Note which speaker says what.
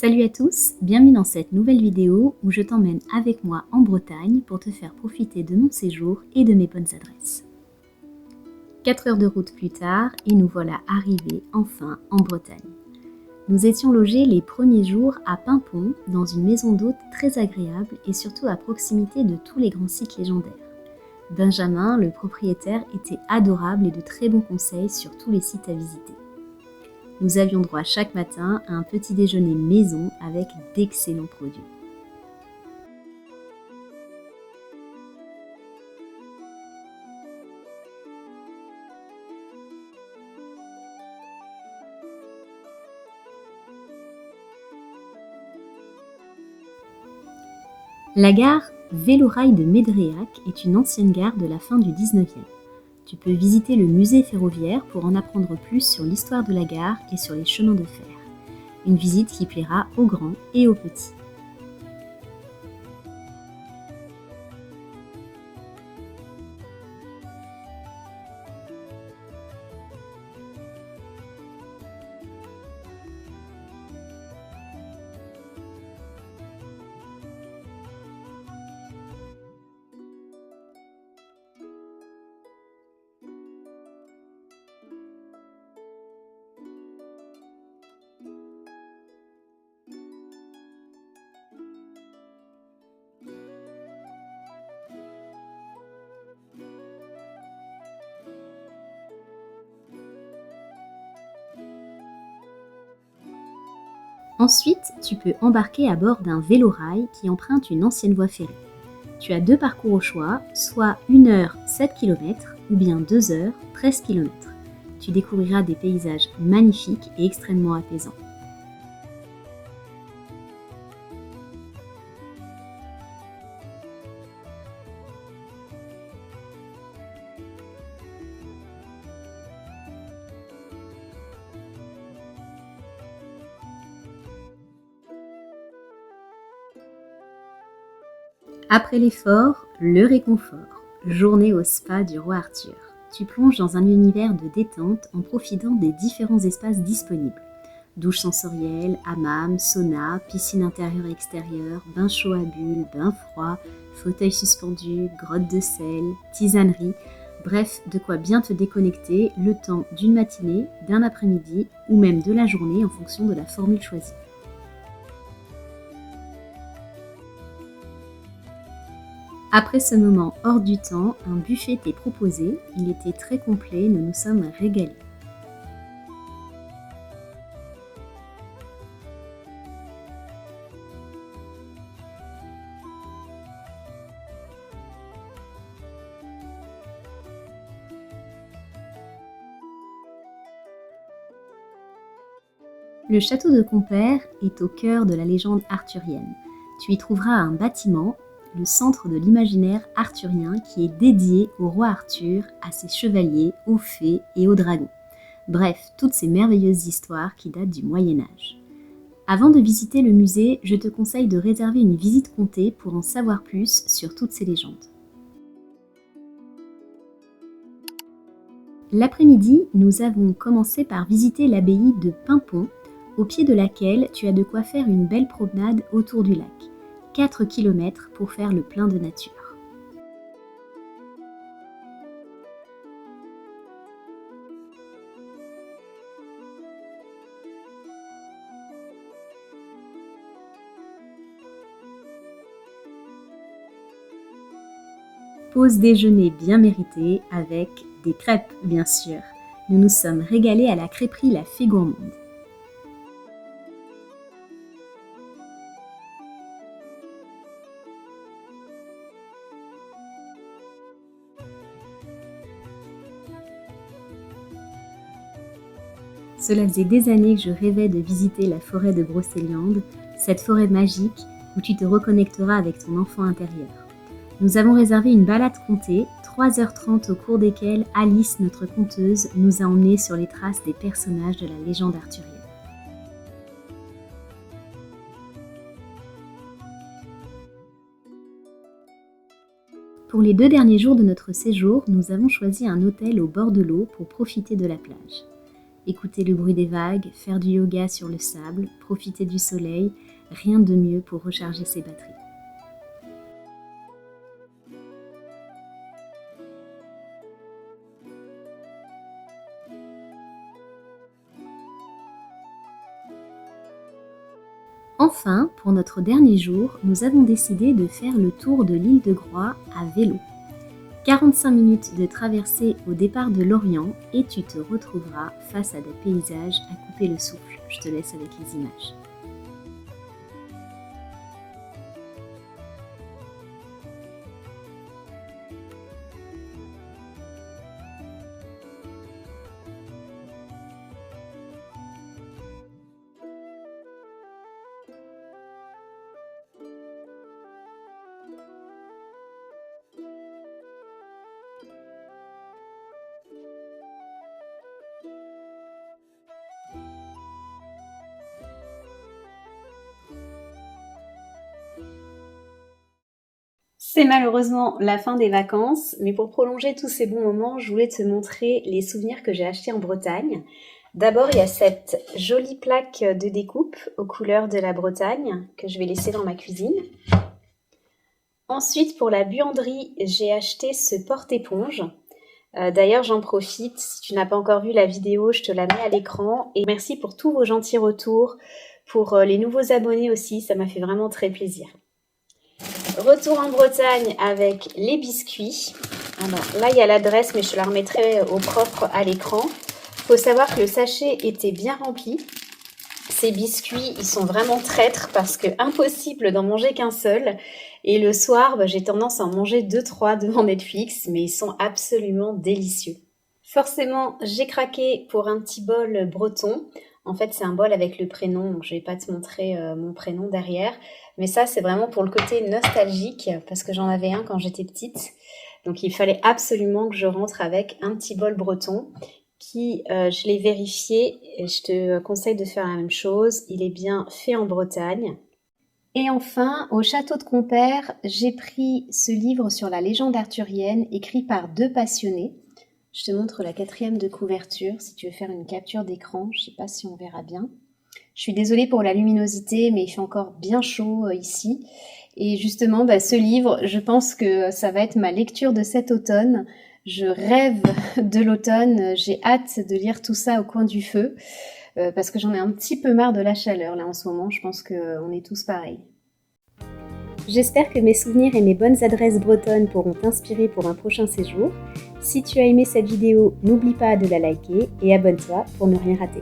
Speaker 1: Salut à tous, bienvenue dans cette nouvelle vidéo où je t'emmène avec moi en Bretagne pour te faire profiter de mon séjour et de mes bonnes adresses. 4 heures de route plus tard et nous voilà arrivés enfin en Bretagne. Nous étions logés les premiers jours à Paimpont dans une maison d'hôtes très agréable et surtout à proximité de tous les grands sites légendaires. Benjamin, le propriétaire, était adorable et de très bons conseils sur tous les sites à visiter. Nous avions droit chaque matin à un petit déjeuner maison avec d'excellents produits. La gare Vélorail de Médréac est une ancienne gare de la fin du 19e. Tu peux visiter le musée ferroviaire pour en apprendre plus sur l'histoire de la gare et sur les chemins de fer. Une visite qui plaira aux grands et aux petits. Ensuite, tu peux embarquer à bord d'un vélorail qui emprunte une ancienne voie ferrée. Tu as deux parcours au choix, soit 1 heure 7 km ou bien 2 heures 13 km. Tu découvriras des paysages magnifiques et extrêmement apaisants. Après l'effort, le réconfort. Journée au spa du roi Arthur. Tu plonges dans un univers de détente en profitant des différents espaces disponibles. Douche sensorielle, hammam, sauna, piscine intérieure et extérieure, bain chaud à bulles, bain froid, fauteuil suspendu, grotte de sel, tisanerie, bref, de quoi bien te déconnecter le temps d'une matinée, d'un après-midi ou même de la journée en fonction de la formule choisie. Après ce moment hors du temps, un buffet t'est proposé, il était très complet, nous nous sommes régalés. Le château de Compère est au cœur de la légende arthurienne. Tu y trouveras un bâtiment, le centre de l'imaginaire arthurien qui est dédié au roi Arthur, à ses chevaliers, aux fées et aux dragons. Bref, toutes ces merveilleuses histoires qui datent du Moyen-Âge. Avant de visiter le musée, je te conseille de réserver une visite comptée pour en savoir plus sur toutes ces légendes. L'après-midi, nous avons commencé par visiter l'abbaye de Paimpont, au pied de laquelle tu as de quoi faire une belle promenade autour du lac. 4 km pour faire le plein de nature. Pause déjeuner bien méritée avec des crêpes bien sûr. Nous nous sommes régalés à la crêperie La Fée Gourmande. Cela faisait des années que je rêvais de visiter la forêt de Brocéliande, cette forêt magique où tu te reconnecteras avec ton enfant intérieur. Nous avons réservé une balade comptée, 3h30 au cours desquelles Alice, notre conteuse, nous a emmenés sur les traces des personnages de la légende arthurienne. Pour les 2 derniers jours de notre séjour, nous avons choisi un hôtel au bord de l'eau pour profiter de la plage. Écouter le bruit des vagues, faire du yoga sur le sable, profiter du soleil, rien de mieux pour recharger ses batteries. Enfin, pour notre dernier jour, nous avons décidé de faire le tour de l'île de Groix à vélo. 45 minutes de traversée au départ de Lorient et tu te retrouveras face à des paysages à couper le souffle. Je te laisse avec les images. C'est malheureusement la fin des vacances, mais pour prolonger tous ces bons moments, je voulais te montrer les souvenirs que j'ai achetés en Bretagne. D'abord, il y a cette jolie plaque de découpe aux couleurs de la Bretagne que je vais laisser dans ma cuisine. Ensuite, pour la buanderie, j'ai acheté ce porte-éponge. D'ailleurs, j'en profite, si tu n'as pas encore vu la vidéo, je te la mets à l'écran. Et merci pour tous vos gentils retours, pour les nouveaux abonnés aussi, ça m'a fait vraiment très plaisir. Retour en Bretagne avec les biscuits. Alors, là, il y a l'adresse, mais je te la remettrai au propre à l'écran. Il faut savoir que le sachet était bien rempli. Ces biscuits, ils sont vraiment traîtres parce que impossible d'en manger qu'un seul. Et le soir, j'ai tendance à en manger 2-3 devant Netflix, mais ils sont absolument délicieux. Forcément, j'ai craqué pour un petit bol breton. En fait, c'est un bol avec le prénom, donc je vais pas te montrer mon prénom derrière. Mais ça, c'est vraiment pour le côté nostalgique, parce que j'en avais un quand j'étais petite. Donc, il fallait absolument que je rentre avec un petit bol breton qui, je l'ai vérifié, et je te conseille de faire la même chose. Il est bien fait en Bretagne. Et enfin, au château de Compère, j'ai pris ce livre sur la légende arthurienne, écrit par 2 passionnés. Je te montre la 4e de couverture, si tu veux faire une capture d'écran. Je ne sais pas si on verra bien. Je suis désolée pour la luminosité, mais il fait encore bien chaud ici. Et justement, ce livre, je pense que ça va être ma lecture de cet automne. Je rêve de l'automne, j'ai hâte de lire tout ça au coin du feu, parce que j'en ai un petit peu marre de la chaleur là en ce moment. Je pense qu'on est tous pareils. J'espère que mes souvenirs et mes bonnes adresses bretonnes pourront t'inspirer pour un prochain séjour. Si tu as aimé cette vidéo, n'oublie pas de la liker et abonne-toi pour ne rien rater.